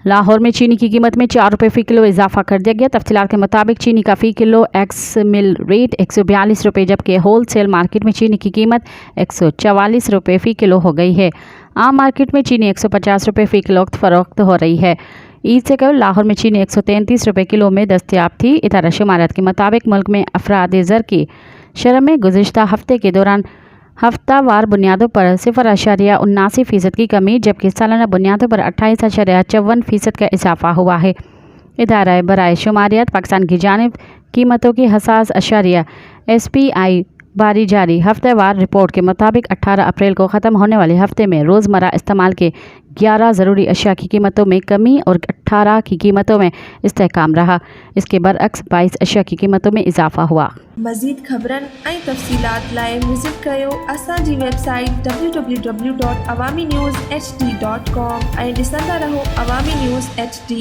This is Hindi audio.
लाहौर में चीनी की कीमत में 4 रुपये फ़ी किलो इजाफा कर दिया गया। तफसीलात के मुताबिक चीनी का फ़ी किलो एक्स मिल रेट 142 रुपये, जबकि होल सेल मार्केट में चीनी की कीमत 144 रुपये फ़ी किलो हो गई है। आम मार्केट में चीनी 150 रुपये फ़ी किलो फ़रोख्त हो रही है। ईद से कबल लाहौर में चीनी 133 रुपये किलो में दस्तियाब थी। इदारा शुमारियात के मुताबिक मुल्क में अफराद ज़र की शरह में गुज़िश्ता हफ्ते के दौरान हफ्तावार बुनियादों पर 0.79% की कमी, जबकि सालाना बुनियादों पर 28.54% का इजाफा हुआ है। इदारा बराए शुमारियात पाकिस्तान की जानिब कीमतों की हसास अशारिया SPI बारी जारी हफ्तेवार रिपोर्ट के मुताबिक 18 अप्रैल को ख़त्म होने वाले हफ्ते में रोज़मर्रा इस्तेमाल के 11 ज़रूरी अशिया की कीमतों में कमी और 18 की कीमतों में इस्तेहकाम रहा। इसके बरअक्स 22 अशिया की कीमतों में इजाफा हुआ। मज़ीद ख़बरन ऐं तफ़सीलात लाइ विज़िट कयो असांजी वेबसाइट www.awamiNewsHD.com ऐं ॾिसंदा रहो अवामी न्यूज़ HD।